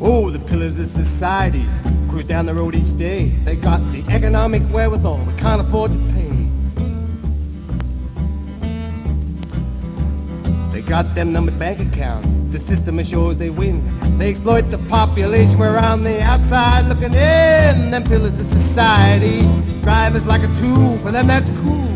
Oh, the pillars of society cruise down the road each day. They got the economic wherewithal we can't afford to pay. They got them numbered bank accounts. The system assures they win. They exploit the population. We're on the outside looking in. Them pillars of society drive us like a tool. For them, that's cool.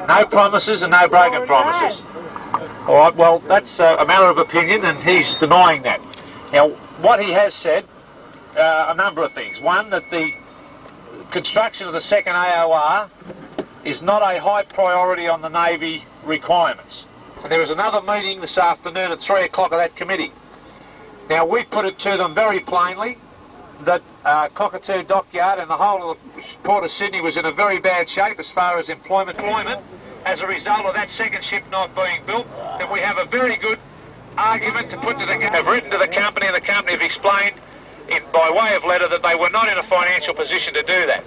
No promises and no broken promises. All right, well, that's a matter of opinion, and he's denying that. Now, what he has said, a number of things. One, that the construction of the second AOR is not a high priority on the Navy requirements. And there was another meeting this afternoon at 3 o'clock of that committee. Now, we put it to them very plainly that Cockatoo Dockyard and the whole of the Port of Sydney was in a very bad shape as far as employment. As a result of that second ship not being built, then we have a very good argument to put to the... have written to the company, and the company have explained by way of letter that they were not in a financial position to do that.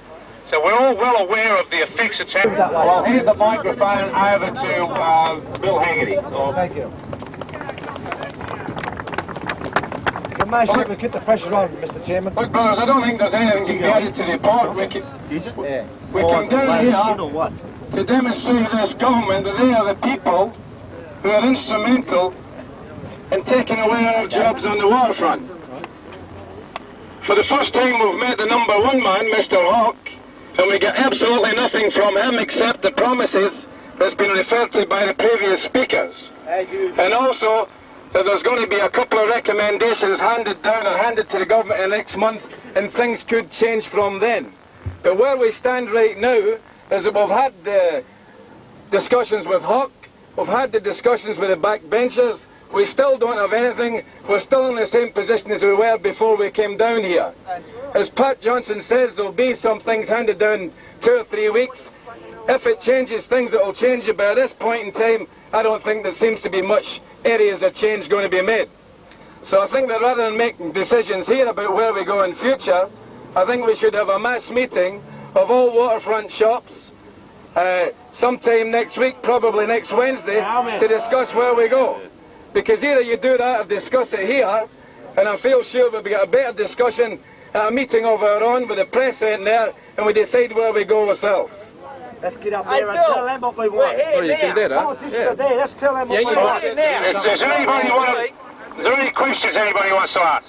So we're all well aware of the effects it's had. Well, I'll hand the microphone over to Bill Haggerty. Thank you. So, Master, we keep the pressure on, Mr. Chairman. Look, brothers, I don't think there's anything to be added to the report. We come down here to demonstrate to this government that they are the people who are instrumental in taking away our jobs on the waterfront. For the first time we've met the number one man, Mr. Hawke, and we get absolutely nothing from him except the promises that's been referred to by the previous speakers. And also that there's going to be a couple of recommendations handed down or handed to the government in the next month, and things could change from then. But where we stand right now is that we've had the discussions with Hawke, we've had the discussions with the backbenchers, we still don't have anything, we're still in the same position as we were before we came down here. As Pat Johnson says, there'll be some things handed down in 2 or 3 weeks. If it changes things, it'll change it, but at this point in time, I don't think there seems to be much areas of change going to be made. So I think that rather than making decisions here about where we go in future, I think we should have a mass meeting of all waterfront shops sometime next week, probably next Wednesday, to discuss where we go. Because either you do that or discuss it here, and I feel sure we'll get a better discussion at a meeting of our own with the press in there, and we decide where we go ourselves. Let's get up there and tell them what we want. You can do that. Politicians are there, let's tell them what we want. Is there any questions anybody wants to ask?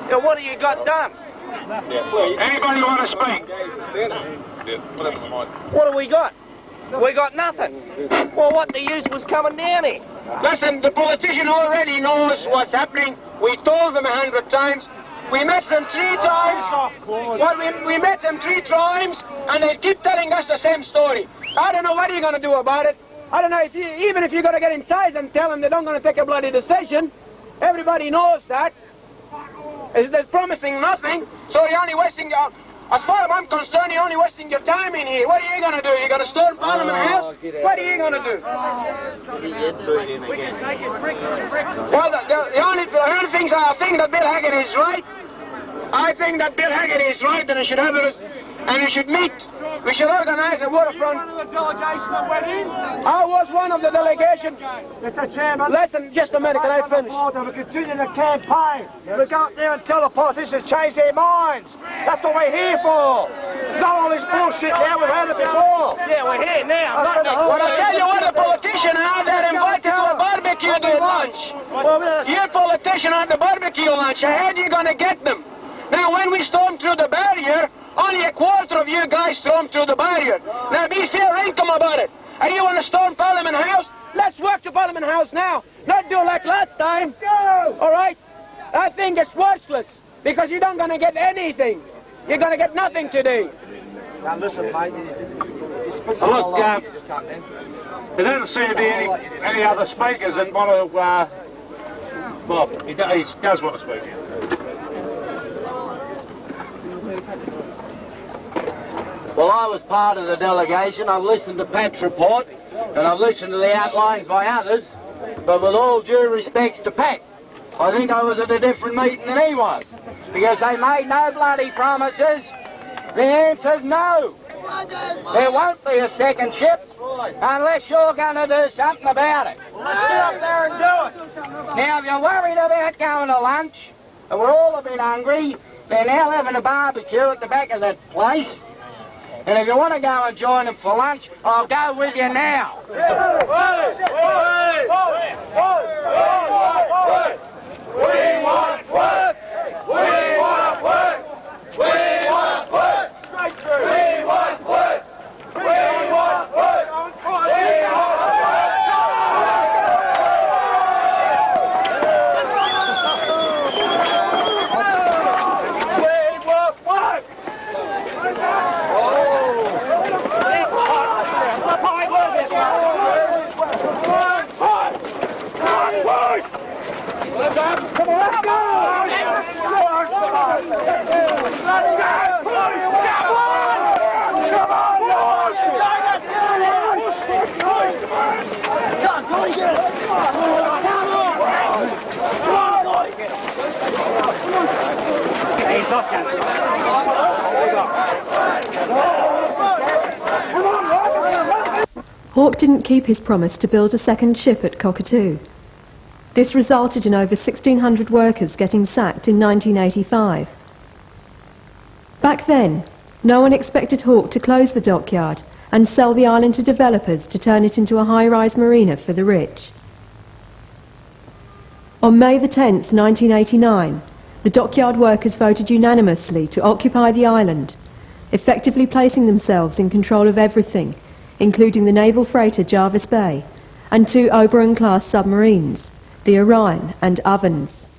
Yeah, what have you got done? Anybody want to speak? What have we got? We got nothing. Well, what the use was coming down here? Listen, the politician already knows what's happening. We told them 100 times. We met them 3 times. Well, we met them 3 times, and they keep telling us the same story. I don't know what you're going to do about it. I don't know, even if you're going to get inside and tell them they're not going to take a bloody decision. Everybody knows that. They're promising nothing, so you're only wasting your... As far as I'm concerned, you're only wasting your time in here. What are you going to do? You're going to storm Parliament House? What are you going to do? We can take it brick to brick. Well, the only thing think so. I think that Bill Haggett is right. I think that Bill Haggett is right, and he should have it, and we should meet. We should organise a waterfront. I was one of the delegation. Mr. Chairman. Listen, just a minute, can I finish? We continue the campaign. We go out there and tell the politicians to change their minds. That's what we're here for. Not all this bullshit now, we've had it before. Yeah, we're here now. Not next Well, I tell you what, the politician out there invited to the barbecue to lunch. You politician at the barbecue lunch, how are you going to get them? Now, when we storm through the barrier, only a quarter of you guys storm through the barrier. Now, be fair income about it. And you want to storm Parliament House? Let's work to Parliament House now. Not do like last time. All right? I think it's worthless because you're not going to get anything. You're going to get nothing today. Now, listen, mate. Look, there doesn't seem to be any other speakers that want to, well, he does want to speak here. Well, I was part of the delegation. I've listened to Pat's report and I've listened to the outlines by others, but with all due respects to Pat, I think I was at a different meeting than he was, because they made no bloody promises. The answer's no. There won't be a second ship unless you're going to do something about it. Let's get up there and do it. Now, if you're worried about going to lunch, and we're all a bit hungry, they're now having a barbecue at the back of that place. And if you want to go and join them for lunch, I'll go with you now. We want work! We want work! We want work! We want work! We want work! We want work! Hawke didn't keep his promise to build a second ship at Cockatoo. This resulted in over 1,600 workers getting sacked in 1985. Back then, no one expected Hawke to close the dockyard and sell the island to developers to turn it into a high-rise marina for the rich. On May the 10th, 1989, the dockyard workers voted unanimously to occupy the island, effectively placing themselves in control of everything, including the naval freighter Jarvis Bay and 2 Oberon-class submarines, the Orion and Ovens.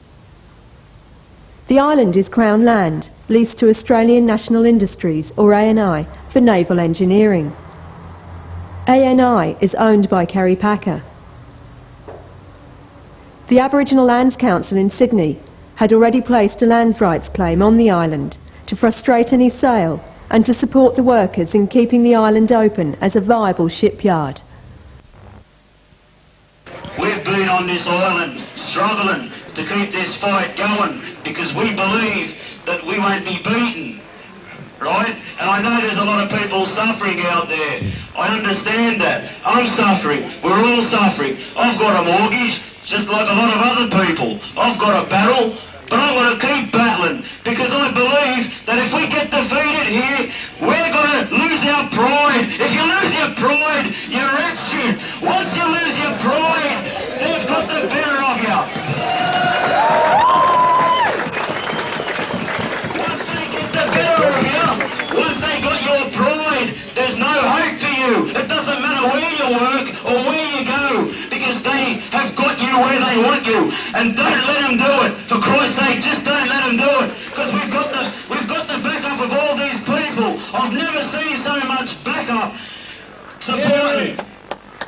The island is Crown land, leased to Australian National Industries, or ANI, for naval engineering. ANI is owned by Kerry Packer. The Aboriginal Lands Council in Sydney had already placed a lands rights claim on the island to frustrate any sale and to support the workers in keeping the island open as a viable shipyard. We've been on this island struggling to keep this fight going because we believe that we won't be beaten, right? And I know there's a lot of people suffering out there. I understand that. I'm suffering. We're all suffering. I've got a mortgage, just like a lot of other people. I've got a battle, but I want to keep battling because I believe that if we get defeated here, we're going to lose our pride. If you lose your pride, you're rescued. Once you lose your pride, they've got the better of you. Once they get the better of you, once they got your pride, there's no hope for you. It doesn't matter where you work or where you go because they have got you where they want you. And don't let them do it. For Christ's sake, just don't let them do it. Because we've got the backup of all these people. I've never seen so much backup supporting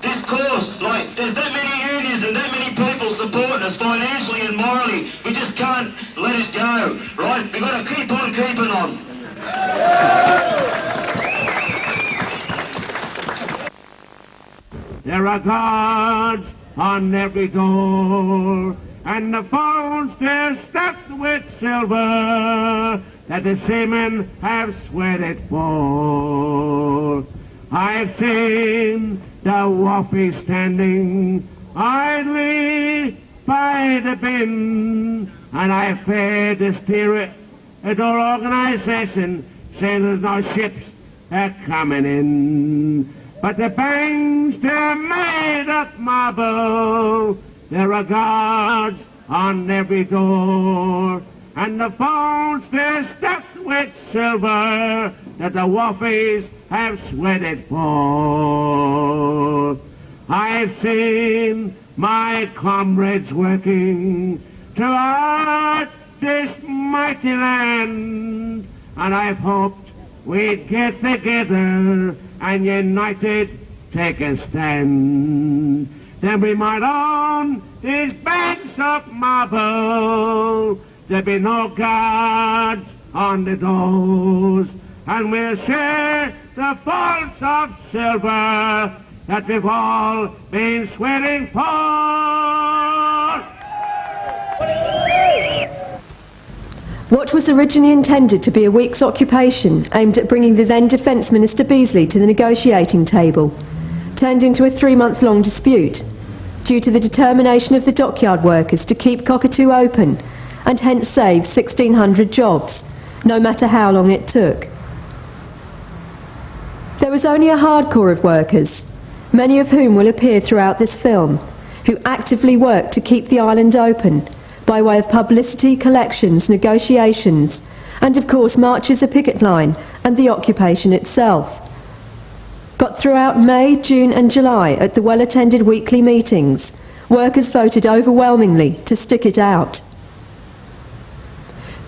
this cause. Like, there's that many unions and that many people supporting us financially and morally. We just can't let it go, right? We've got to keep on keeping on. There are guards on every door. and the phones they're stuffed with silver that the seamen have sweated for. I've seen the wharfies standing idly by the bin, and I've heard the steerage organisation say there's no ships coming in. But the banks, they're made of marble, there are guards on every door, and the phones, they're stuffed with silver that the wharfies have sweated for. I've seen my comrades working throughout this mighty land, and I've hoped we'd get together and united take a stand. Then we might own these banks of marble, there'll be no guards on the doors, and we'll share the vaults of silver that we've all been sweating for. What was originally intended to be a week's occupation aimed at bringing the then Defence Minister Beazley to the negotiating table turned into a 3-month-long dispute due to the determination of the dockyard workers to keep Cockatoo open and hence save 1,600 jobs, no matter how long it took. There was only a hardcore of workers, many of whom will appear throughout this film, who actively worked to keep the island open by way of publicity, collections, negotiations, and of course marches a picket line and the occupation itself. But throughout May, June and July at the well-attended weekly meetings, workers voted overwhelmingly to stick it out.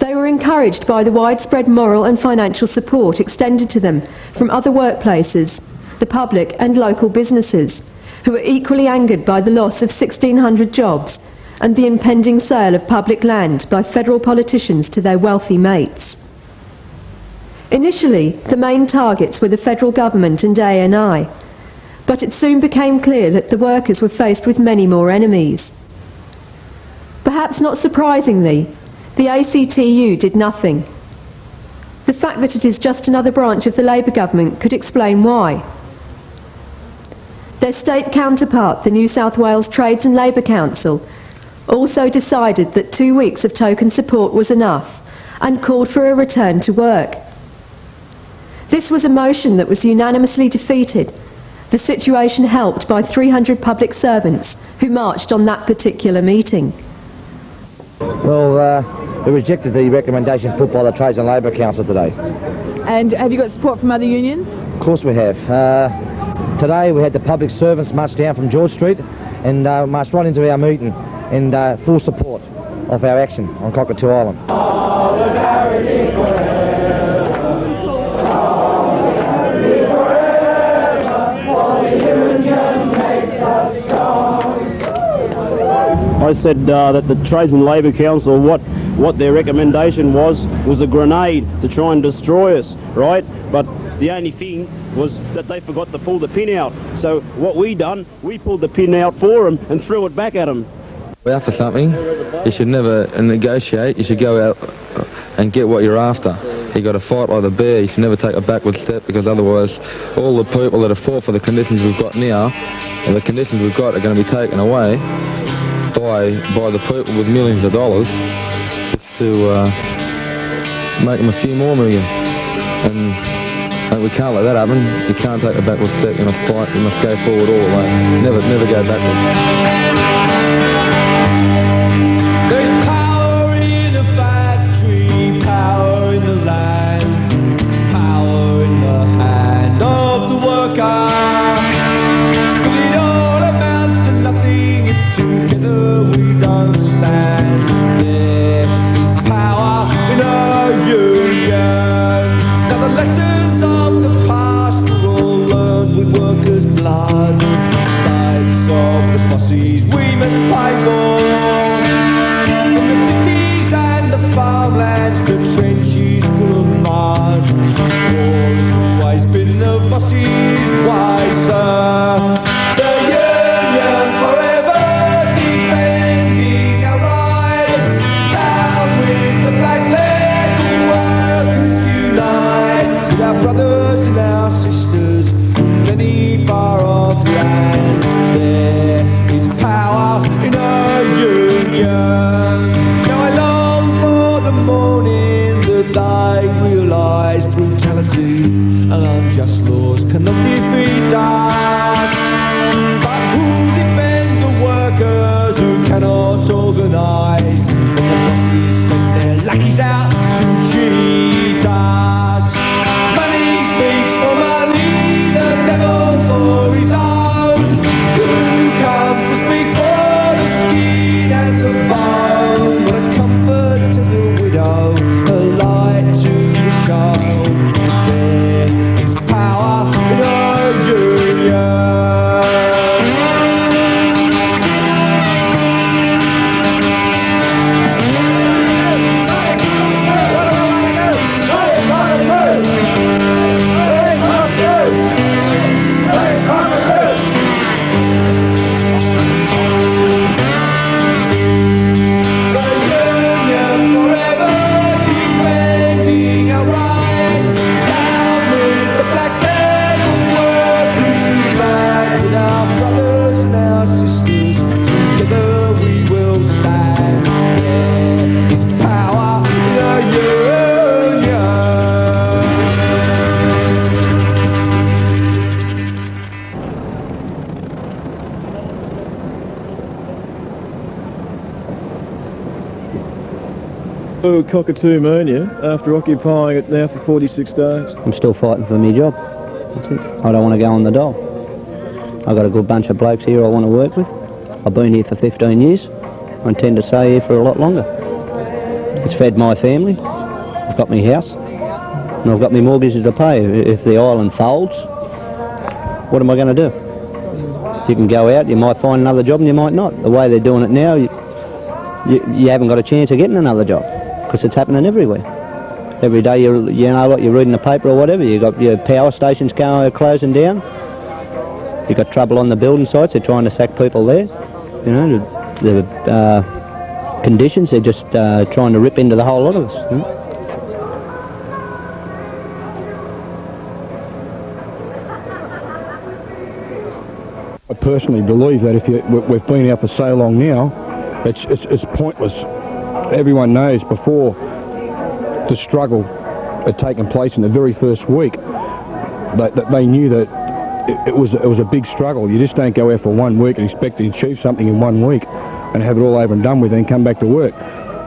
They were encouraged by the widespread moral and financial support extended to them from other workplaces, the public and local businesses, who were equally angered by the loss of 1,600 jobs and the impending sale of public land by federal politicians to their wealthy mates. Initially, the main targets were the federal government and ANI, but it soon became clear that the workers were faced with many more enemies. Perhaps not surprisingly, the ACTU did nothing. The fact that it is just another branch of the Labour government could explain why. Their state counterpart, the New South Wales Trades and Labour Council, also decided that 2 weeks of token support was enough and called for a return to work. This was a motion that was unanimously defeated, the situation helped by 300 public servants who marched on that particular meeting. Well, we rejected the recommendation put by the Trades and Labour Council today. And have you got support from other unions? Of course we have. Today we had the public servants march down from George Street and march right into our meeting in full support of our action on Cockatoo Island. I said that the Trades and Labour Council, what their recommendation was a grenade to try and destroy us, right? But the only thing was that they forgot to pull the pin out. So what we done, we pulled the pin out for them and threw it back at them. We're after something. You should never negotiate. You should go out and get what you're after. You got to fight like a bear. You should never take a backward step, because otherwise all the people that have fought for the conditions we've got now, and the conditions we've got, are going to be taken away by the people with millions of dollars just to make them a few more million. And we can't let that happen. You can't take a backward step. You must fight. You must go forward all the way. Never go backwards. There's power in a factory, power in the land, power in the hand of the worker. But it all amounts to nothing if together we don't stand. There is power in our union. Now the lessons of the past were all learned with workers' blood. Mistakes of the bosses we must pay for. Cockatoo Island after occupying it now for 46 days. I'm still fighting for my job. That's it. I don't want to go on the dole. I've got a good bunch of blokes here I want to work with. I've been here for 15 years. I intend to stay here for a lot longer. It's fed my family. I've got my house. And I've got my mortgages to pay. If the island folds, what am I going to do? You can go out, you might find another job and you might not. The way they're doing it now, you haven't got a chance of getting another job because it's happening everywhere. Every day you know what, you're reading the paper or whatever, you've got your power stations closing down. You've got trouble on the building sites, they're trying to sack people there. You know, the conditions, they're just trying to rip into the whole lot of us. You know? I personally believe that if we've been out for so long now, it's pointless. Everyone knows before the struggle had taken place in the very first week that they knew that it was a big struggle. You just don't go out for 1 week and expect to achieve something in 1 week and have it all over and done with and come back to work.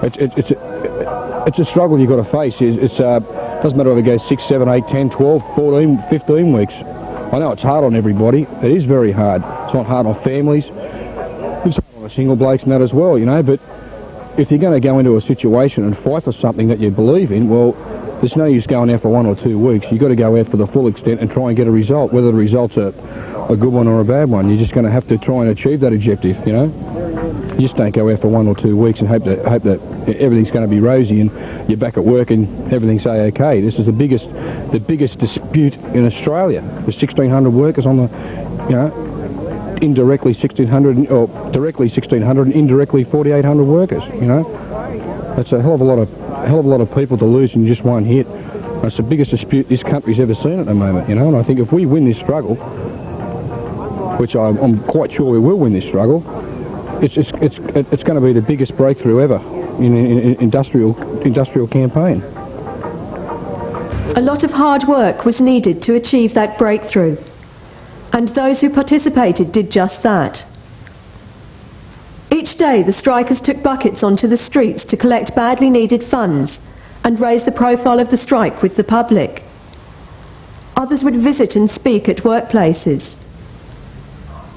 It's a struggle you've got to face. It doesn't matter if it goes 6, 7, 8, 10, 12, 14, 15 weeks. I know it's hard on everybody. It is very hard. It's not hard on families. It's hard on the single blokes and that as well, you know, but if you're going to go into a situation and fight for something that you believe in, well, there's no use going out for 1 or 2 weeks. You've got to go out for the full extent and try and get a result, whether the result's a good one or a bad one. You're just going to have to try and achieve that objective, you know. You just don't go out for 1 or 2 weeks and hope that everything's going to be rosy and you're back at work and everything's okay. This is the biggest dispute in Australia. There's 1,600 workers on the, you know, indirectly 1,600 or directly 1,600 and indirectly 4,800 workers. You know, that's a hell of a lot of people to lose in just one hit. It's the biggest dispute this country's ever seen at the moment. You know, and I think if we win this struggle, which I'm quite sure we will win this struggle, it's going to be the biggest breakthrough ever in industrial campaign. A lot of hard work was needed to achieve that breakthrough, and those who participated did just that. Each day the strikers took buckets onto the streets to collect badly needed funds and raise the profile of the strike with the public. Others would visit and speak at workplaces.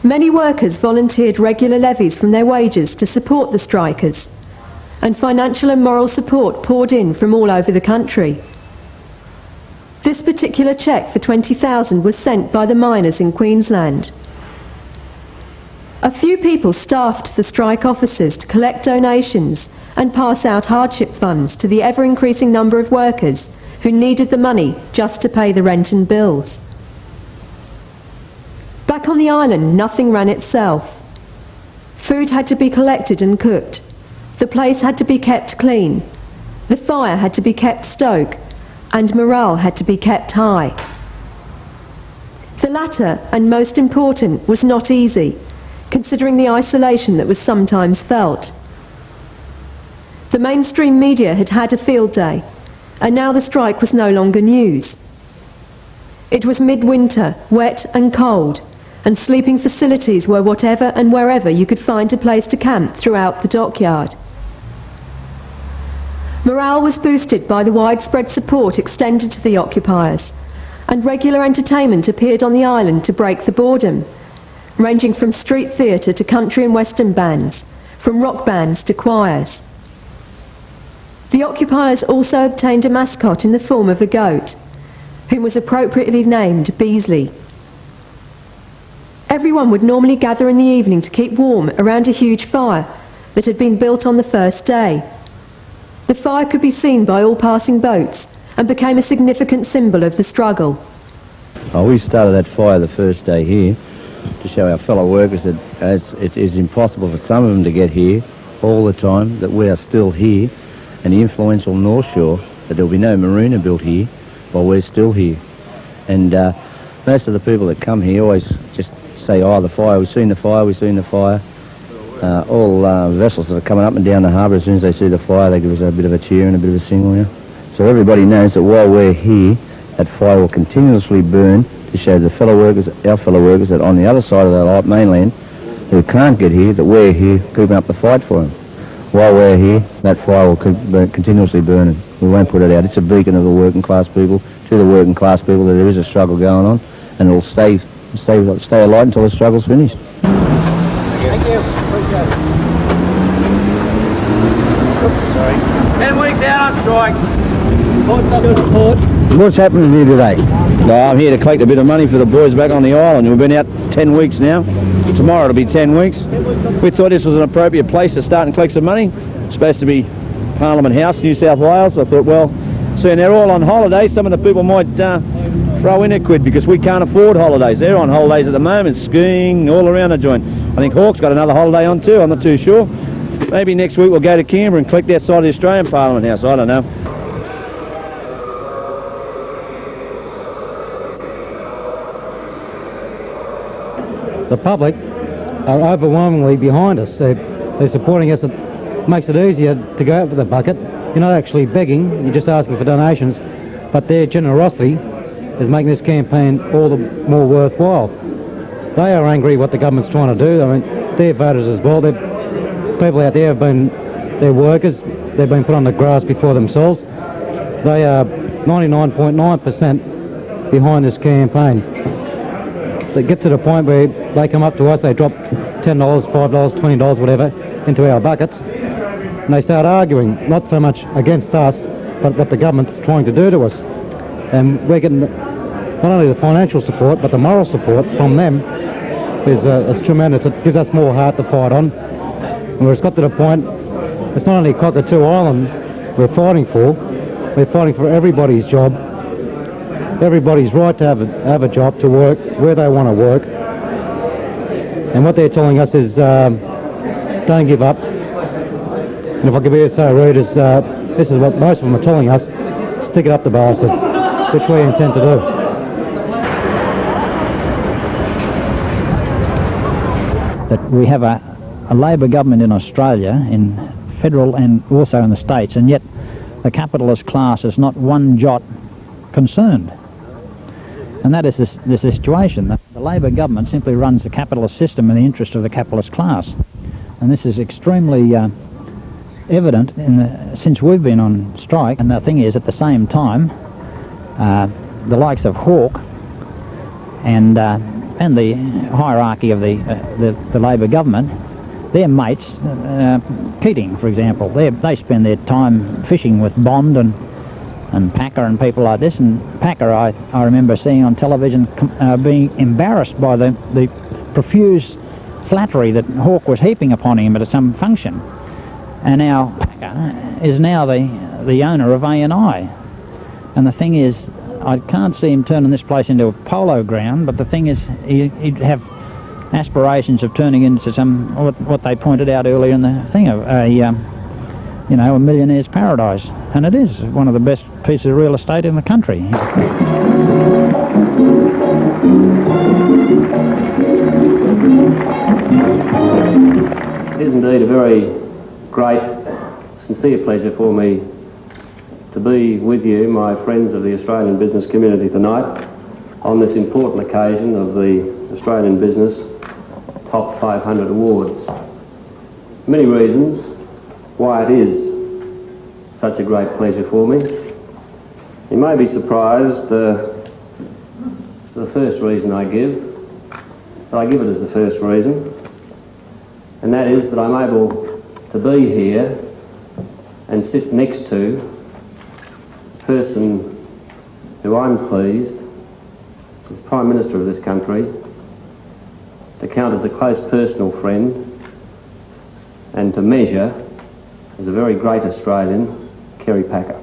Many workers volunteered regular levies from their wages to support the strikers, and financial and moral support poured in from all over the country. This particular cheque for $20,000 was sent by the miners in Queensland. A few people staffed the strike offices to collect donations and pass out hardship funds to the ever-increasing number of workers who needed the money just to pay the rent and bills. Back on the island, nothing ran itself. Food had to be collected and cooked. The place had to be kept clean. The fire had to be kept stoked, and morale had to be kept high. The latter, and most important, was not easy, considering the isolation that was sometimes felt. The mainstream media had had a field day, and now the strike was no longer news. It was midwinter, wet and cold, and sleeping facilities were whatever and wherever you could find a place to camp throughout the dockyard. Morale was boosted by the widespread support extended to the occupiers, and regular entertainment appeared on the island to break the boredom, ranging from street theatre to country and western bands, from rock bands to choirs. The occupiers also obtained a mascot in the form of a goat, whom was appropriately named Beasley. Everyone would normally gather in the evening to keep warm around a huge fire that had been built on the first day. The fire could be seen by all passing boats and became a significant symbol of the struggle. Oh, we started that fire the first day here to show our fellow workers that as it is impossible for some of them to get here all the time, that we are still here, and the influential North Shore, that there will be no marina built here while we're still here. And most of the people that come here always just say, oh, the fire, we've seen the fire, we've seen the fire. All vessels that are coming up and down the harbour, as soon as they see the fire, they give us a bit of a cheer and a bit of a single, you know. So everybody knows that while we're here, that fire will continuously burn to show the fellow workers, our fellow workers, that on the other side of the mainland, who can't get here, that we're here keeping up the fight for them. while we're here, that fire will continuously burning. We won't put it out. It's a beacon of the working class people, to the working class people, that there is a struggle going on, and it'll stay alight until the struggle's finished. Thank you. 10 weeks out on strike. What's happening here today? I'm here to collect a bit of money for the boys back on the island. We've been out 10 weeks now. Tomorrow it'll be 10 weeks. We thought this was an appropriate place to start and collect some money. It's supposed to be Parliament House, New South Wales. I thought, well, seeing they're all on holiday, some of the people might throw in a quid, because we can't afford holidays. They're on holidays at the moment, skiing all around the joint. I think Hawke's got another holiday on too, I'm not too sure. Maybe next week we'll go to Canberra and collect outside the Australian Parliament House, I don't know. The public are overwhelmingly behind us. They're supporting us. It makes it easier to go out with a bucket. You're not actually begging, you're just asking for donations, but their generosity is making this campaign all the more worthwhile. They are angry what the government's trying to do. I mean, they're voters as well. People out there they're workers. They've been put on the grass before themselves. They are 99.9% behind this campaign. They get to the point where they come up to us, they drop $10, $5, $20, whatever, into our buckets, and they start arguing, not so much against us, but what the government's trying to do to us. And we're getting not only the financial support, but the moral support from them is tremendous. It gives us more heart to fight on. And it's got to the point, it's not only Cockatoo Island we're fighting for everybody's job, everybody's right to have a job, to work where they want to work. And what they're telling us is don't give up. And if I could be so rude, as this is what most of them are telling us: stick it up the bastards, which we intend to do. That we have a Labor government in Australia, in federal and also in the states, and yet the capitalist class is not one jot concerned. And that is the situation. The Labor government simply runs the capitalist system in the interest of the capitalist class. And this is extremely evident since we've been on strike. And the thing is, at the same time, the likes of Hawke and the hierarchy of the Labor government, their mates, Keating, for example, they spend their time fishing with Bond and Packer and people like this. And Packer, I remember seeing on television being embarrassed by the profuse flattery that Hawke was heaping upon him at some function. And now Packer is now the owner of ANI. And the thing is, I can't see him turning this place into a polo ground, but the thing is, he'd have aspirations of turning into some, what they pointed out earlier in the thing, of a millionaire's paradise. And it is one of the best pieces of real estate in the country. It is indeed a very great, sincere pleasure for me to be with you, my friends of the Australian business community, tonight on this important occasion of the Australian Business Top 500 Awards. Many reasons why it is such a great pleasure for me. You may be surprised, the first reason I give, but I give it as the first reason, and that is that I'm able to be here and sit next to a person who I'm pleased, as Prime Minister of this country, to count as a close personal friend and to measure as a very great Australian, Kerry Packer.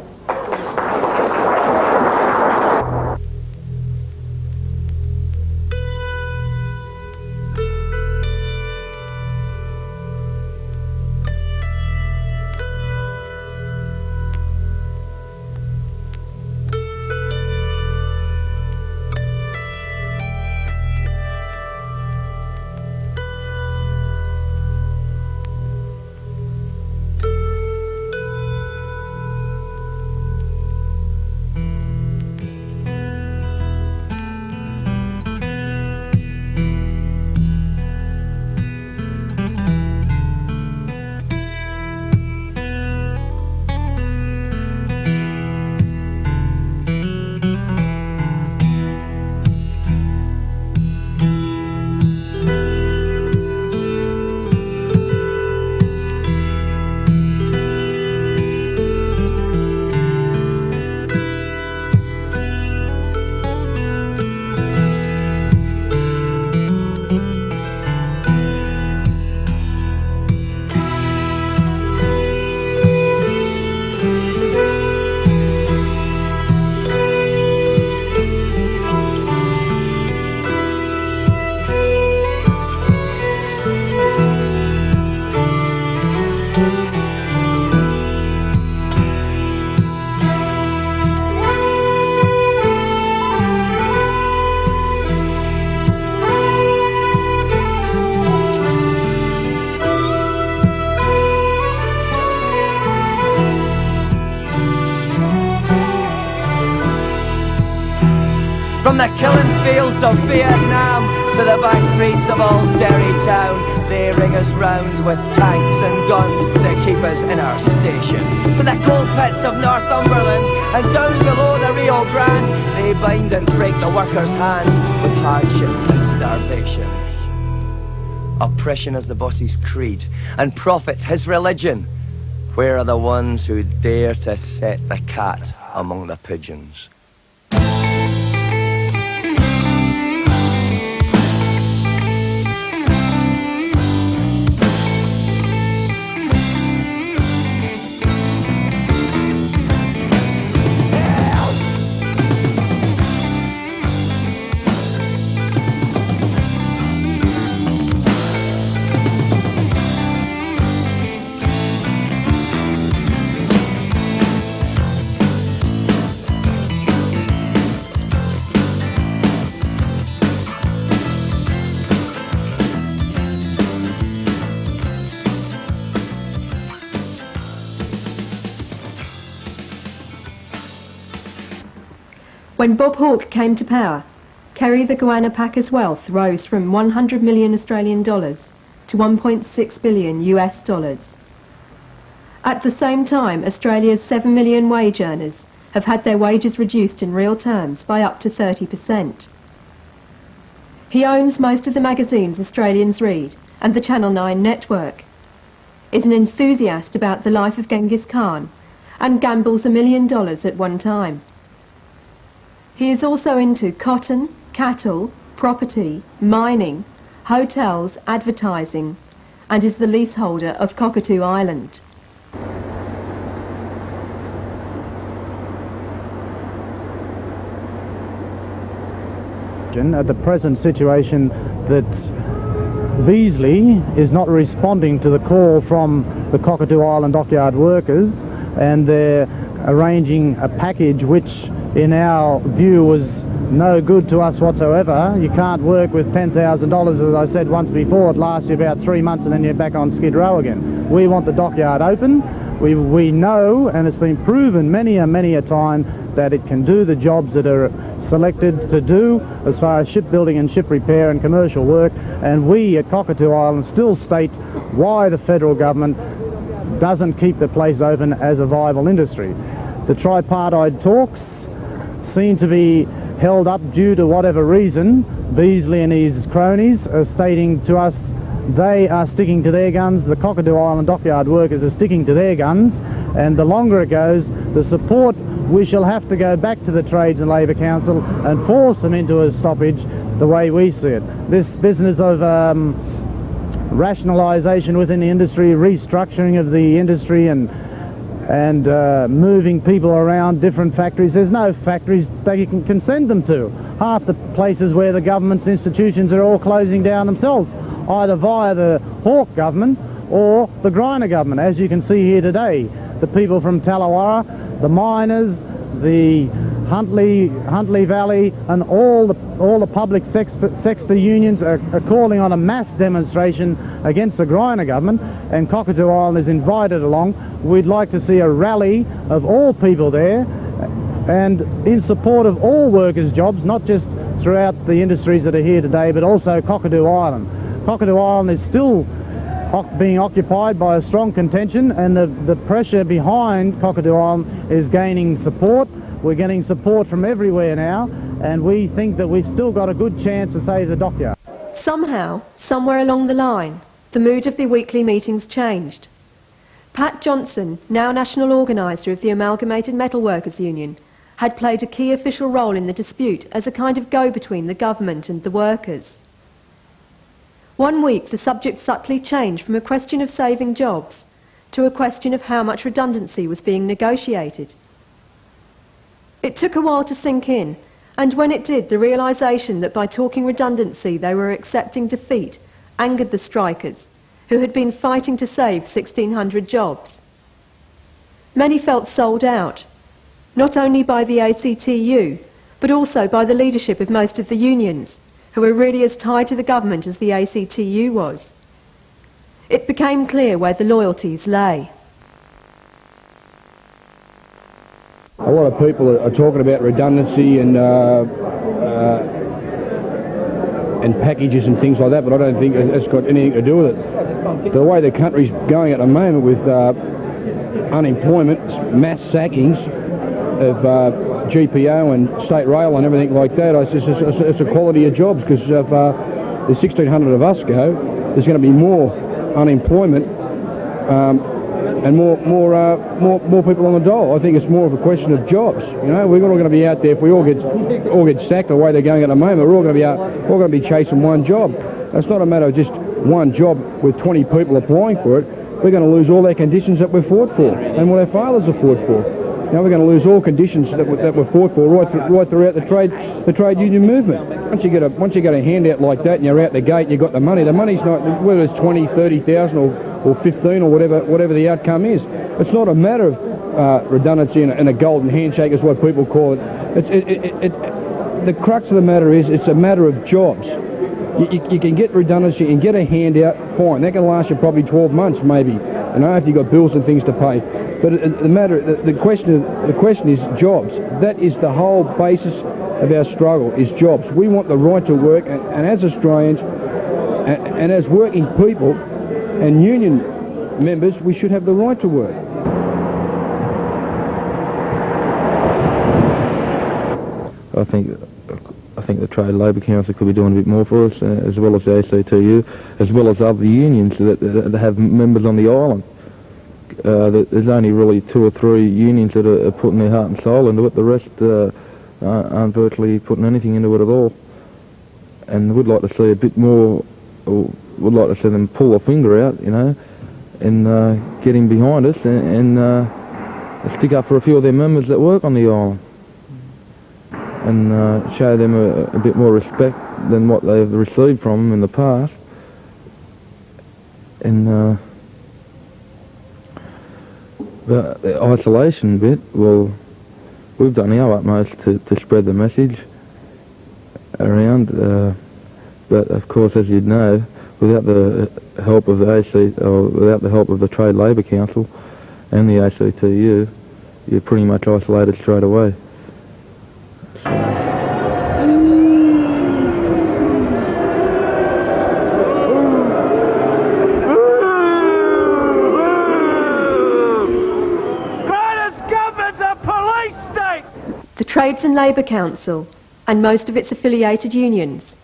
From the killing fields of Vietnam to the back streets of old Derry town, they ring us round with tanks and guns to keep us in our station. To the coal pits of Northumberland and down below the Rio Grande, they bind and break the workers' hands with hardship and starvation. Oppression is the boss's creed, and profit his religion. Where are the ones who dare to set the cat among the pigeons? When Bob Hawke came to power, Kerry the Goanna Packer's wealth rose from 100 million Australian dollars to 1.6 billion US dollars. At the same time, Australia's 7 million wage earners have had their wages reduced in real terms by up to 30%. He owns most of the magazines Australians read and the Channel 9 network, is an enthusiast about the life of Genghis Khan, and gambles $1 million at one time. He is also into cotton, cattle, property, mining, hotels, advertising, and is the leaseholder of Cockatoo Island. At the present situation that Beazley is not responding to the call from the Cockatoo Island Dockyard workers, and they're arranging a package which in our view was no good to us whatsoever. You can't work with $10,000, as I said once before. It lasts you about 3 months and then you're back on Skid Row again. We want the dockyard open. We know, and it's been proven many a time, that it can do the jobs that are selected to do as far as shipbuilding and ship repair and commercial work, and we at Cockatoo Island still state why the federal government doesn't keep the place open as a viable industry. The tripartite talks seem to be held up due to whatever reason. Beazley and his cronies are stating to us they are sticking to their guns, the Cockatoo Island Dockyard workers are sticking to their guns, and the longer it goes, the support we shall have to go back to the Trades and Labour Council and force them into a stoppage the way we see it. This business of rationalisation within the industry, restructuring of the industry and moving people around different factories. There's no factories they can send them to. Half the places where the government's institutions are all closing down themselves, either via the Hawke government or the Greiner government, as you can see here today. The people from Tallawarra, the miners, the Huntley Valley, and all the public sector unions are calling on a mass demonstration against the Greiner government, and Cockatoo Island is invited along. We'd like to see a rally of all people there and in support of all workers' jobs, not just throughout the industries that are here today, but also Cockatoo Island. Cockatoo Island is still being occupied by a strong contention, and the pressure behind Cockatoo Island is gaining support. We're getting support from everywhere now, and we think that we've still got a good chance to save the dockyard. Somehow, somewhere along the line, the mood of the weekly meetings changed. Pat Johnson, now national organiser of the Amalgamated Metal Workers Union, had played a key official role in the dispute as a kind of go-between the government and the workers. One week, the subject subtly changed from a question of saving jobs to a question of how much redundancy was being negotiated. It took a while to sink in, and when it did, the realisation that by talking redundancy they were accepting defeat angered the strikers, who had been fighting to save 1,600 jobs. Many felt sold out, not only by the ACTU, but also by the leadership of most of the unions, who were really as tied to the government as the ACTU was. It became clear where the loyalties lay. A lot of people are talking about redundancy and and packages and things like that, but I don't think it's got anything to do with it. The way the country's going at the moment with unemployment, mass sackings of GPO and state rail and everything like that, it's a quality of jobs, because if the 1,600 of us go, there's going to be more unemployment and more people on the dole. I think it's more of a question of jobs. You know, we're all going to be out there. If we all get sacked the way they're going at the moment, we're all going to be chasing one job. It's not a matter of just one job with 20 people applying for it. We're going to lose all our conditions that we fought for and what our fathers have fought for. Now we're going to lose all conditions that were fought for right throughout the trade union movement. Once you get a handout like that and you're out the gate and you've got the money, the money's not, whether it's 20, 30,000 or 15 or whatever the outcome is. It's not a matter of redundancy and a golden handshake is what people call it. The crux of the matter is it's a matter of jobs. You can get redundancy and get a handout, fine. That can last you probably 12 months maybe, you know, if you've got bills and things to pay. But the question is jobs. That is the whole basis of our struggle, is jobs. We want the right to work, and as Australians and as working people and union members, we should have the right to work. I think the Trade Labour Council could be doing a bit more for us, as well as the ACTU, as well as other unions that have members on the island. There's only really 2 or 3 unions that are putting their heart and soul into it. The rest aren't virtually putting anything into it at all. And we'd like to see a bit more, or would like to see them pull a finger out, you know, and get in behind us and stick up for a few of their members that work on the island. And show them a bit more respect than what they've received from them in the past. And the isolation bit, well, we've done our utmost to spread the message around, but of course, as you'd know, without the help of without the help of the Trade Labour Council and the ACTU, you're pretty much isolated straight away. The Trades and Labour Council and most of its affiliated unions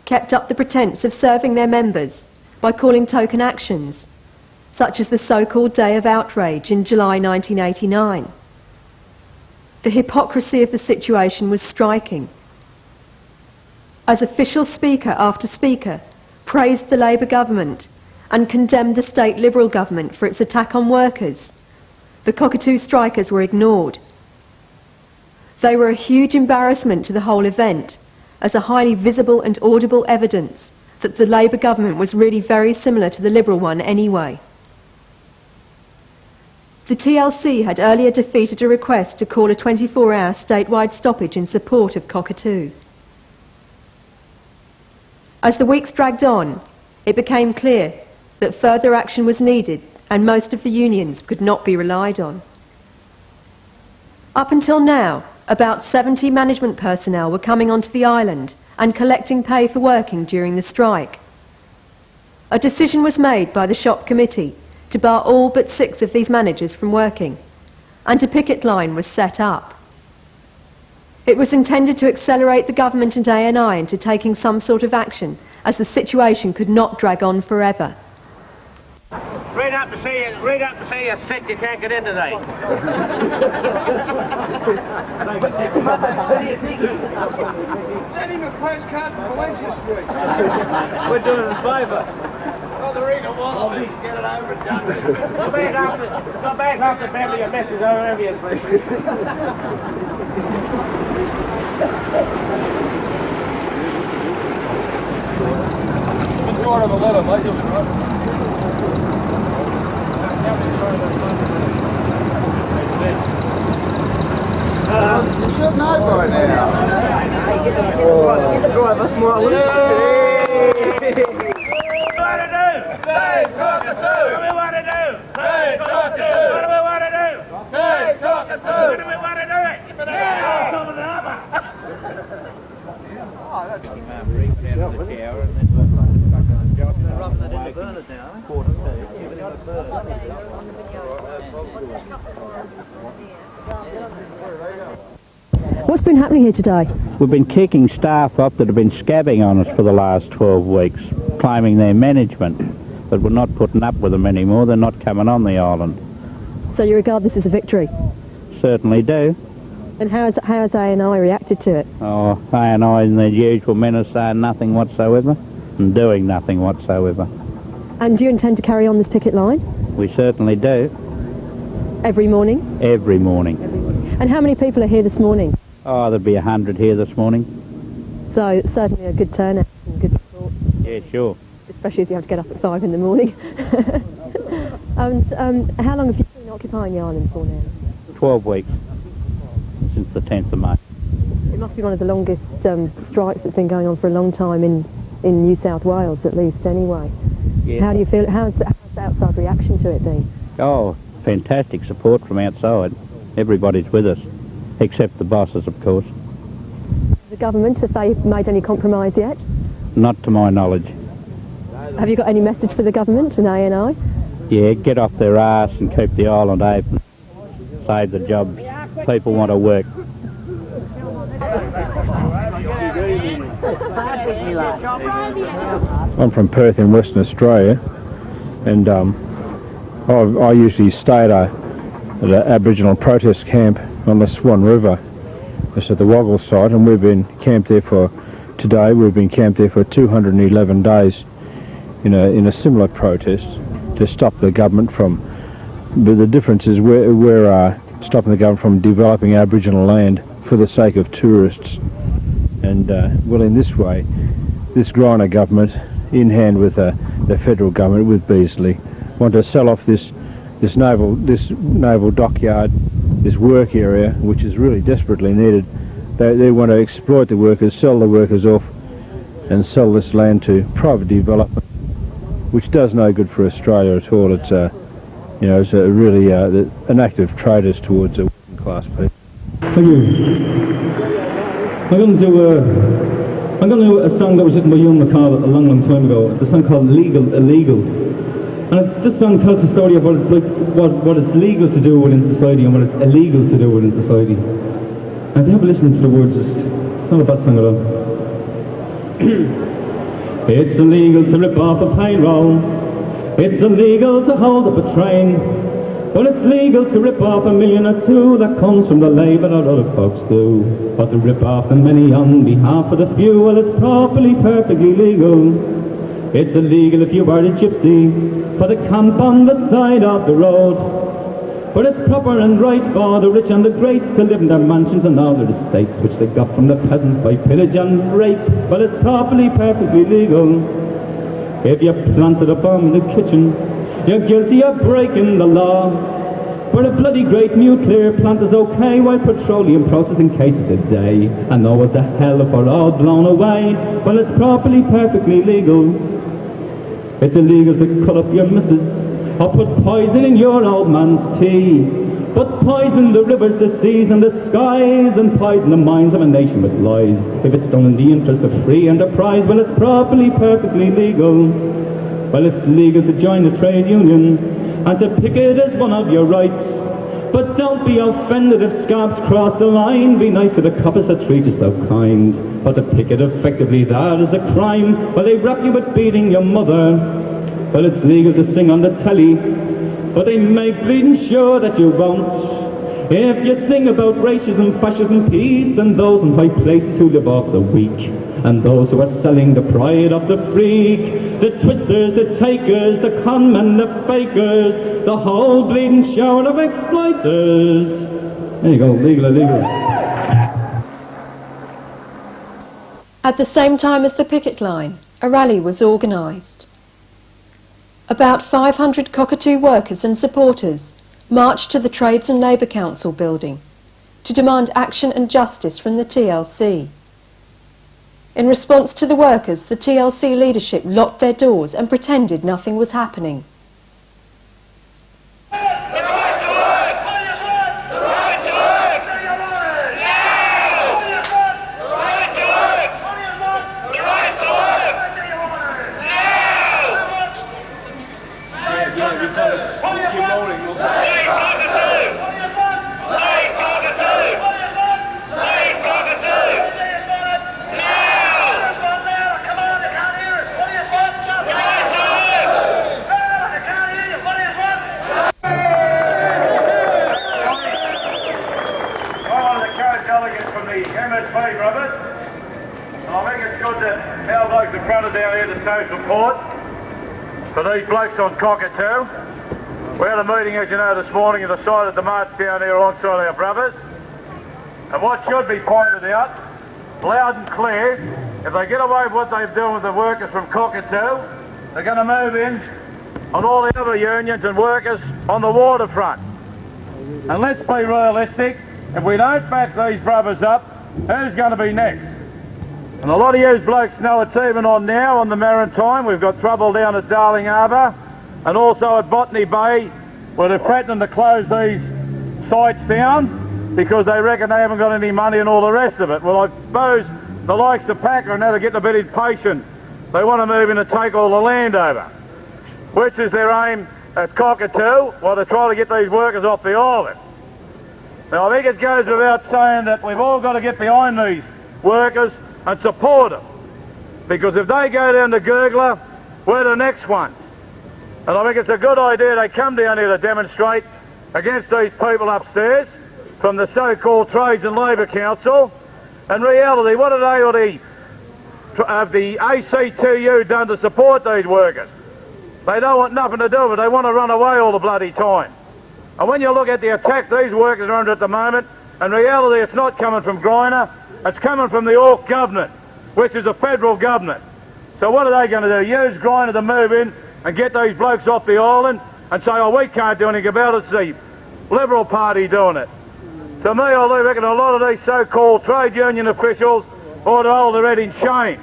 kept up the pretence of serving their members by calling token actions, such as the so-called Day of Outrage in July 1989. The hypocrisy of the situation was striking. As official speaker after speaker praised the Labour government and condemned the state Liberal government for its attack on workers, the Cockatoo strikers were ignored. They were a huge embarrassment to the whole event, as a highly visible and audible evidence that the Labour government was really very similar to the Liberal one anyway. The TLC had earlier defeated a request to call a 24-hour statewide stoppage in support of Cockatoo. As the weeks dragged on, it became clear that further action was needed and most of the unions could not be relied on. Up until now, about 70 management personnel were coming onto the island and collecting pay for working during the strike. A decision was made by the shop committee to bar all but 6 of these managers from working, and a picket line was set up. It was intended to accelerate the government and ANI into taking some sort of action, as the situation could not drag on forever. Read up to see you sick, you can't get in today. Send him a postcard from Valencia Street. We're doing it a favour. Well, the reason why get it over and done with. Go back after family a message over here, please. Short of a letter, mate, you'll be right. You should know by now. Drive us more. What do we want to do? Say Cockatoo! What do we want to do? Say Cockatoo! What do we want to do? It now! What's been happening here today? We've been kicking staff up that have been scabbing on us for the last 12 weeks, claiming their management, but we're not putting up with them anymore. They're not coming on the island. So you regard this as a victory? Certainly do. And how has ANI reacted to it? Oh, ANI in their usual manner, saying nothing whatsoever and doing nothing whatsoever. And do you intend to carry on this picket line? We certainly do. Every morning? Every morning. And how many people are here this morning? Oh, there'll be 100 here this morning. So it's certainly a good turnout and good support. Yeah, sure. Especially if you have to get up at 5 in the morning. And how long have you been occupying the island for now? 12 weeks. Since the 10th of May. It must be one of the longest strikes that's been going on for a long time in New South Wales, at least, anyway. Yeah. How do you feel? How's the outside reaction to it been? Oh, fantastic support from outside. Everybody's with us, except the bosses, of course. The government, have they made any compromise yet? Not to my knowledge. Have you got any message for the government and ANI? Yeah, get off their arse and keep the island open. Save the jobs. People want to work. I'm from Perth in Western Australia, and I usually stay at an Aboriginal protest camp on the Swan River. It's at the Woggle site, and we've been camped there today we've been camped there for 211 days in a similar protest to stop the government from, but the difference is we're stopping the government from developing Aboriginal land for the sake of tourists. And well, in this way, this Griner government, in hand with the federal government, with Beazley, want to sell off this naval dockyard, this work area, which is really desperately needed. They want to exploit the workers, sell the workers off, and sell this land to private development, which does no good for Australia at all. It's it's a really an act of traitors towards the working class people. Thank you. I'm going to do a song that was written by Ewan McCall a long, long time ago. It's a song called Legal Illegal. And this song tells the story of what it's like, what it's legal to do within society and what it's illegal to do within society. And if you have a listen to the words, it's not a bad song at all. It's illegal to rip off a payroll. It's illegal to hold up a train. But it's legal to rip off $1 million or $2 million that comes from the labour that other folks do. But to rip off the many on behalf of the few, well, it's properly, perfectly legal. It's illegal if you are a gypsy, put a camp on the side of the road. But it's proper and right for the rich and the greats to live in their mansions and all their estates, which they got from the peasants by pillage and rape. But it's properly, perfectly legal. If you planted a bomb in the kitchen, you're guilty of breaking the law. But a bloody great nuclear plant is okay, while petroleum processing cases a day. I know what the hell if we're all blown away, but it's properly, perfectly legal. It's illegal to cut up your missus or put poison in your old man's tea. But poison the rivers, the seas and the skies, and poison the minds of a nation with lies. If it's done in the interest of free enterprise, well, it's properly, perfectly legal. Well, it's legal to join a trade union and to picket as one of your rights. But don't be offended if scabs cross the line. Be nice to the coppers that treat you so kind. But to picket effectively, that is a crime. Well, they rap you with beating your mother. Well, it's legal to sing on the telly, but they make bleeding sure that you won't. If you sing about racism, fascism, peace, and those in high places who live off the weak, and those who are selling the pride of the freak, the twisters, the takers, the conmen, the fakers, the whole bleeding shower of exploiters. There you go, legal, illegal. At the same time as the picket line, a rally was organised. About 500 Cockatoo workers and supporters marched to the Trades and Labour Council building to demand action and justice from the TLC. In response to the workers, the TLC leadership locked their doors and pretended nothing was happening. the MSP brothers. I think it's good that our blokes in front of down here to show support for these blokes on Cockatoo. We had a meeting, as you know, this morning and decided to march down here alongside our brothers. And what should be pointed out, loud and clear, if they get away with what they've done with the workers from Cockatoo, they're going to move in on all the other unions and workers on the waterfront. And let's be realistic, if we don't back these brothers up, who's going to be next? And a lot of you blokes know it's even on now on the Maritime. We've got trouble down at Darling Harbour and also at Botany Bay, where they're threatening to close these sites down because they reckon they haven't got any money and all the rest of it. Well, I suppose the likes of Packer are now to get a bit impatient. They want to move in and take all the land over, which is their aim at Cockatoo, while they're trying to get these workers off the island. Now, I think it goes without saying that we've all got to get behind these workers and support them, because if they go down to Gurgler, we're the next one. And I think it's a good idea they come down here to demonstrate against these people upstairs from the so-called Trades and Labour Council. In reality, what have they or the ACTU done to support these workers? They don't want nothing to do with it. They want to run away all the bloody time. And when you look at the attack these workers are under at the moment, in reality it's not coming from Griner, it's coming from the Hawke government, which is a federal government. So what are they going to do? Use Griner to move in and get these blokes off the island and say, oh, we can't do anything about it, it's the Liberal Party doing it. To me, I reckon a lot of these so-called trade union officials ought to hold their head in shame.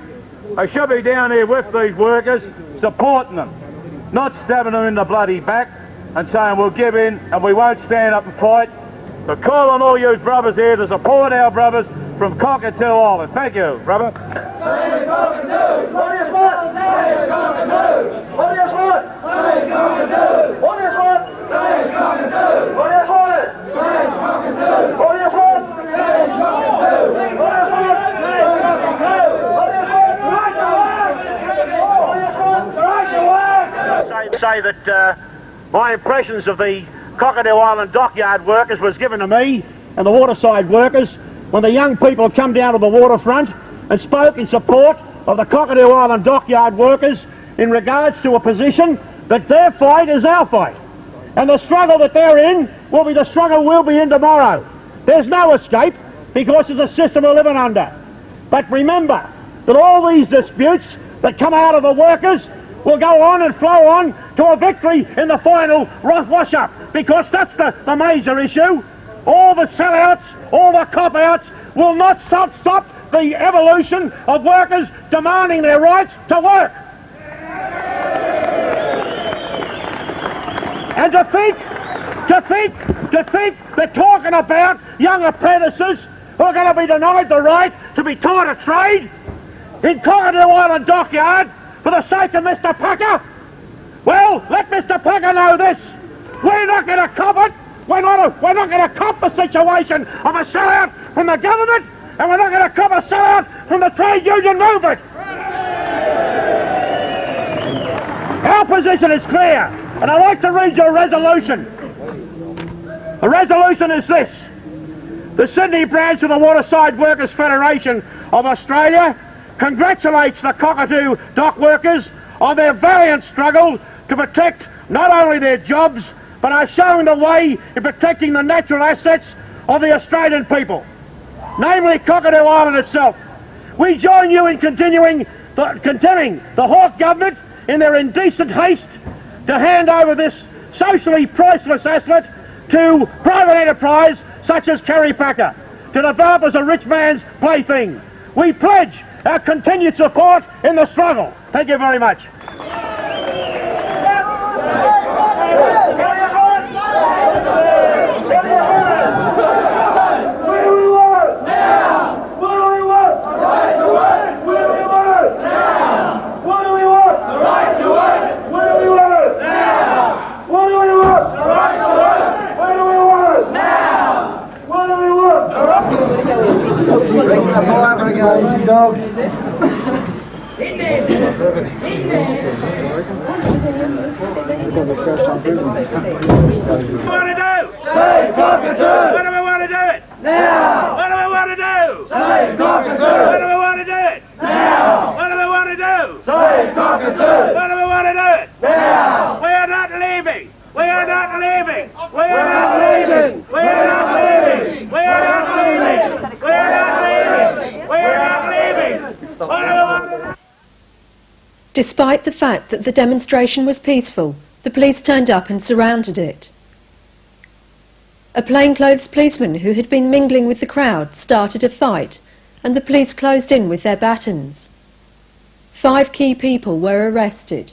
They should be down here with these workers, supporting them, not stabbing them in the bloody back and saying we'll give in and we won't stand up and fight. But call on all you brothers here to support our brothers from Cockatoo Island. Thank you, brother. Say Cockatoo! What is what? Say Cockatoo! What is what? Say Cockatoo! What is what? Say Cockatoo! What is what? Say Cockatoo! What is what? Say Cockatoo! What is what? Say Cockatoo! What is what? Right to work! What is what? Right to work! Say that my impressions of the Cockatoo Island Dockyard workers was given to me and the waterside workers when the young people come down to the waterfront and spoke in support of the Cockatoo Island Dockyard workers in regards to a position that their fight is our fight. And the struggle that they're in will be the struggle we'll be in tomorrow. There's no escape because of the system we're living under. But remember that all these disputes that come out of the workers will go on and flow on to a victory in the final wash-up, because that's the major issue. All the sellouts, all the cop-outs will not stop the evolution of workers demanding their rights to work. And to think that talking about young apprentices who are going to be denied the right to be taught a trade in Cockatoo Island Dockyard for the sake of Mr. Packer? Well, let Mr. Packer know this. We're not going to cop it. We're not going to cop the situation of a sellout from the government, and we're not going to cop a sellout from the trade union movement. Our position is clear, and I'd like to read you a resolution. The resolution is this. The Sydney branch of the Waterside Workers Federation of Australia congratulates the Cockatoo dock workers on their valiant struggle to protect not only their jobs, but are showing the way in protecting the natural assets of the Australian people, namely Cockatoo Island itself. We join you in condemning the Hawke government in their indecent haste to hand over this socially priceless asset to private enterprise such as Kerry Packer to develop as a rich man's plaything. We pledge our continued support in the struggle. Thank you very much. Dogs. What do we want to do? Say Cockatoo! What do we want to do it? Now! What do we want to do? Despite the fact that the demonstration was peaceful, the police turned up and surrounded it. A plainclothes policeman who had been mingling with the crowd started a fight, and the police closed in with their batons. 5 key people were arrested.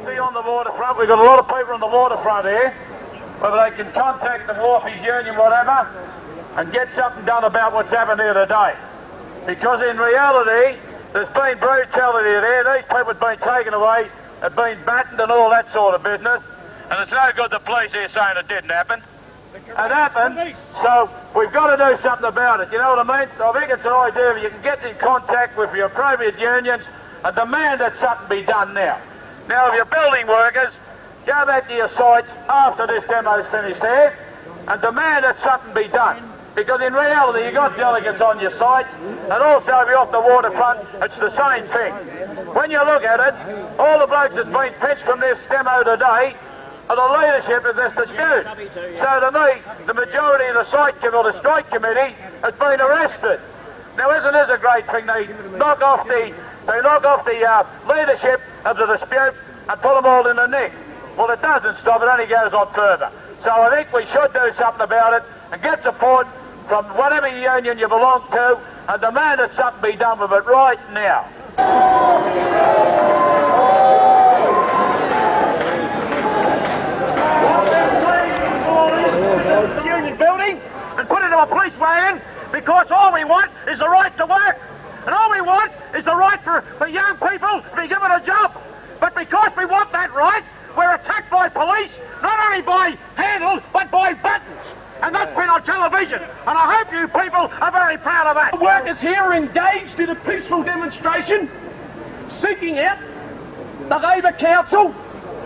See on the waterfront, we've got a lot of people on the waterfront here, whether they can contact the Wharfies Union, whatever, and get something done about what's happened here today. Because in reality, there's been brutality there, these people have been taken away, have been battened and all that sort of business, and it's no good the police here saying it didn't happen. It happened, so we've got to do something about it, you know what I mean? So I think it's an idea if you can get in contact with your appropriate unions and demand that something be done now. Now, if you're building workers, go back to your sites after this demo's finished here and demand that something be done. Because in reality, you've got delegates on your sites, and also if you're off the waterfront, it's the same thing. When you look at it, all the blokes that's been pitched from this demo today are the leadership of this dispute. So to me, the majority of the site or the strike committee has been arrested. Now, isn't this a great thing? They knock off the leadership of the dispute and put them all in the nick. Well, it doesn't stop, it only goes on further. So I think we should do something about it and get support from whatever union you belong to and demand that something be done with it right now. The union building and put it into a police wagon because all we want is the right to work and all we want is the right for young people to be given a job. But because we want that right, we're attacked by police, not only by handles but by buttons. And that's been on television, and I hope you people are very proud of that. The workers here are engaged in a peaceful demonstration, seeking out the Labor Council.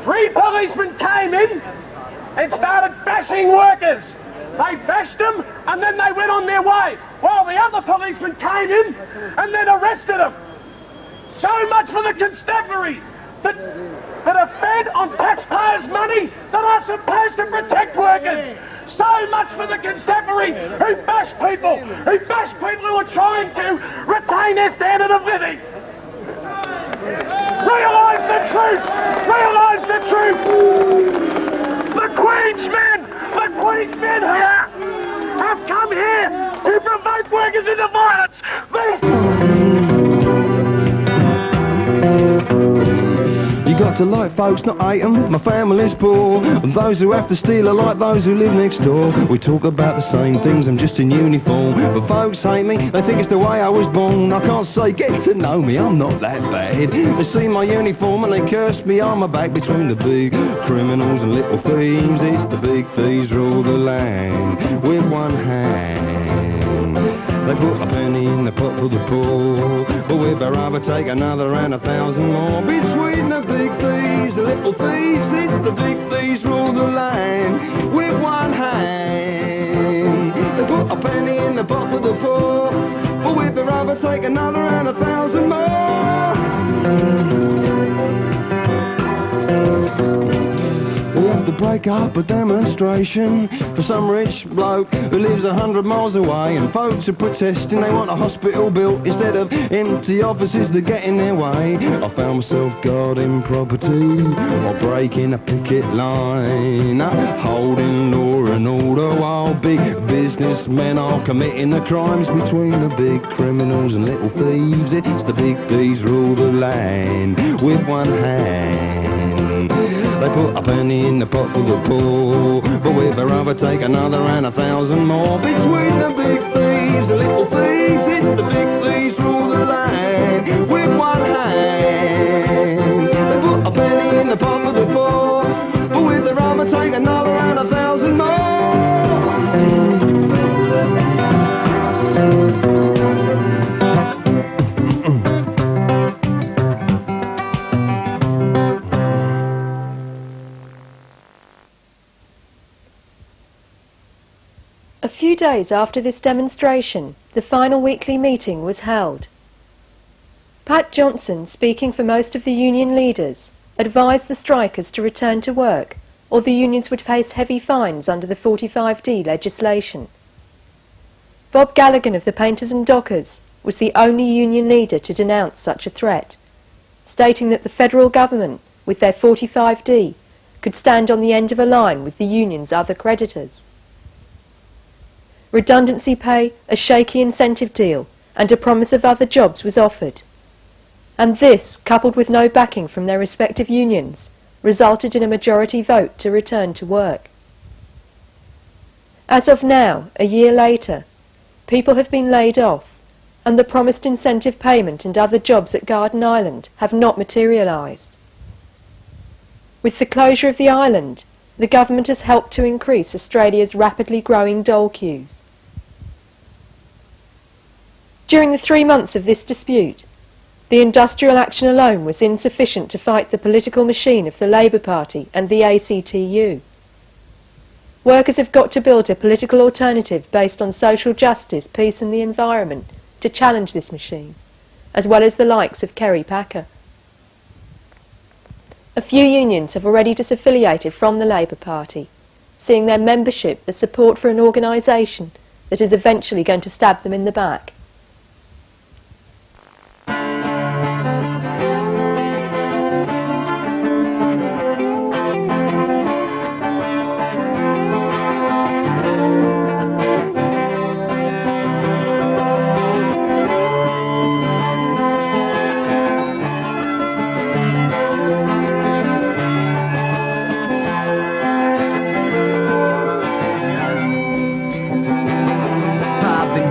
3 policemen came in and started bashing workers. They bashed them, and then they went on their way, while the other policemen came in and then arrested them. So much for the constabulary that are fed on taxpayers' money that are supposed to protect workers. So much for the constabulary who bash people who are trying to retain their standard of living. Realise the truth! Realise the truth! The Queen's men here have come here to provoke workers into violence. You got to like folks, not hate them. My family's poor, and those who have to steal are like those who live next door. We talk about the same things, I'm just in uniform, but folks hate me, they think it's the way I was born. I can't say get to know me, I'm not that bad. They see my uniform and they curse me on my back. Between the big criminals and little thieves, it's the big thieves rule the land with one hand. They put a penny in the pot for the poor, but we'd rather take another and 1,000 more. Between the big thieves, the little thieves, it's the big thieves rule the land with one hand. They put a penny in the pot for the poor, but we'd rather take another and 1,000 more. We have to break up a demonstration for some rich bloke who lives 100 miles away, and folks are protesting, they want a hospital built instead of empty offices that get in their way. I found myself guarding property or breaking a picket line, holding law and order while big businessmen are committing the crimes. Between the big criminals and little thieves, it's the big thieves rule the land with one hand. They put a penny in the pot for the poor, but we'd rather take another and 1,000 more. Between the big thieves, the little thieves, it's the big thieves rule the land with one hand. They put a penny in the pot for the poor, but we'd rather take another and 1,000 more. A few days after this demonstration, the final weekly meeting was held. Pat Johnson, speaking for most of the union leaders, advised the strikers to return to work, or the unions would face heavy fines under the 45D legislation. Bob Galligan of the Painters and Dockers was the only union leader to denounce such a threat, stating that the federal government, with their 45D, could stand on the end of a line with the union's other creditors. Redundancy pay, a shaky incentive deal, and a promise of other jobs was offered. And this, coupled with no backing from their respective unions, resulted in a majority vote to return to work. As of now, a year later, people have been laid off, and the promised incentive payment and other jobs at Garden Island have not materialised. With the closure of the island, the government has helped to increase Australia's rapidly growing dole queues. During the 3 months of this dispute, the industrial action alone was insufficient to fight the political machine of the Labour Party and the ACTU. Workers have got to build a political alternative based on social justice, peace and the environment to challenge this machine, as well as the likes of Kerry Packer. A few unions have already disaffiliated from the Labour Party, seeing their membership as support for an organisation that is eventually going to stab them in the back.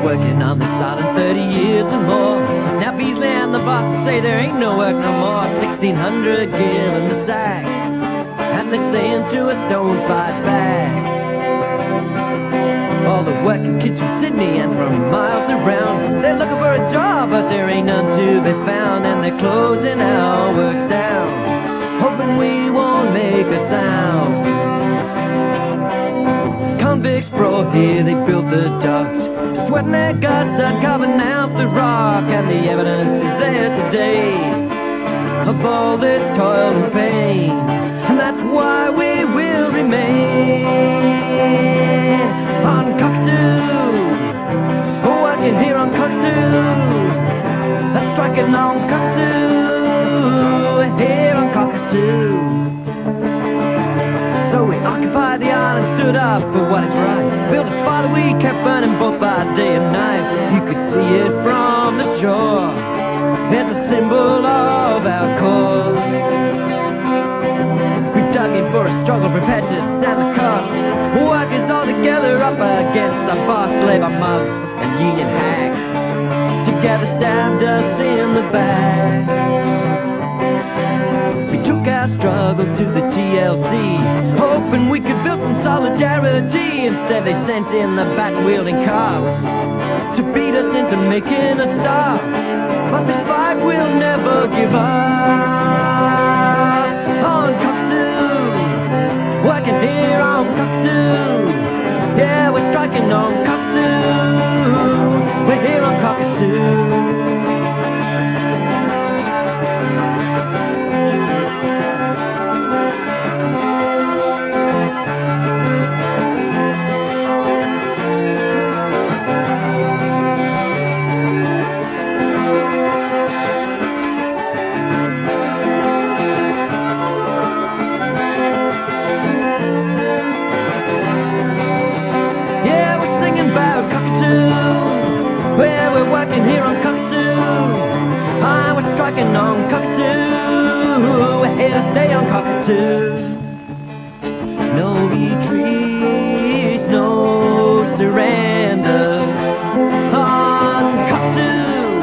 Working on this island 30 years or more. Now Beasley and the boss say there ain't no work no more. 1,600 given the sack, and they're saying to us don't fight back. All the working kids from Sydney and from miles around, they're looking for a job but there ain't none to be found, and they're closing our work down, hoping we won't make a sound. Convicts brought here, they built the docks, sweating their guts out, carving out the rock, and the evidence is there today of all this toil and pain, and that's why we will remain on Cockatoo, working here on Cockatoo, striking on Cockatoo, here on Cockatoo. So we occupied the island, stood up for what is right, built a fire we kept burning both by day and night. You could see it from the shore, there's a symbol of our cause. We dug in for a struggle, prepared to stand the cost. Workers all together up against the boss, labour mugs and union hacks, together stabbed us in the back. We took our struggle to the TLC, hoping we could build some solidarity. Instead they sent in the bat-wielding cops to beat us into making a stop. But this fight will never give up. On Cockatoo, working here on Cockatoo. Yeah, we're striking on Cockatoo. We're here on Cockatoo. Here on Cockatoo, I was striking on Cockatoo. We're here to stay on Cockatoo. No retreat, no surrender on Cockatoo.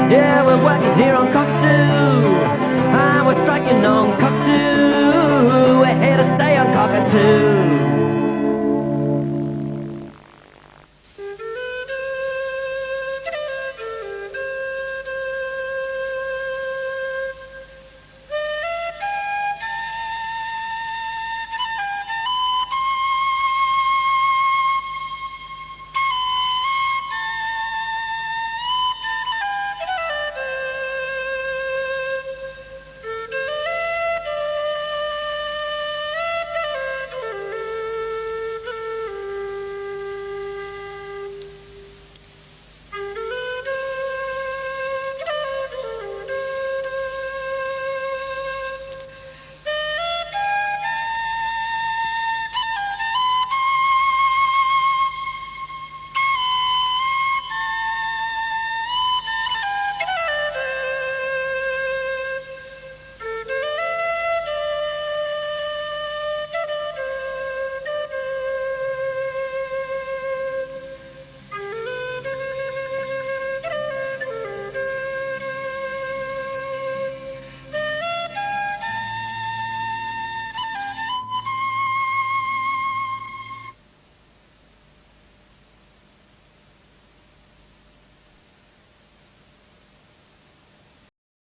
Yeah, we're working here on Cockatoo. I was striking on Cockatoo. We're here to stay on Cockatoo.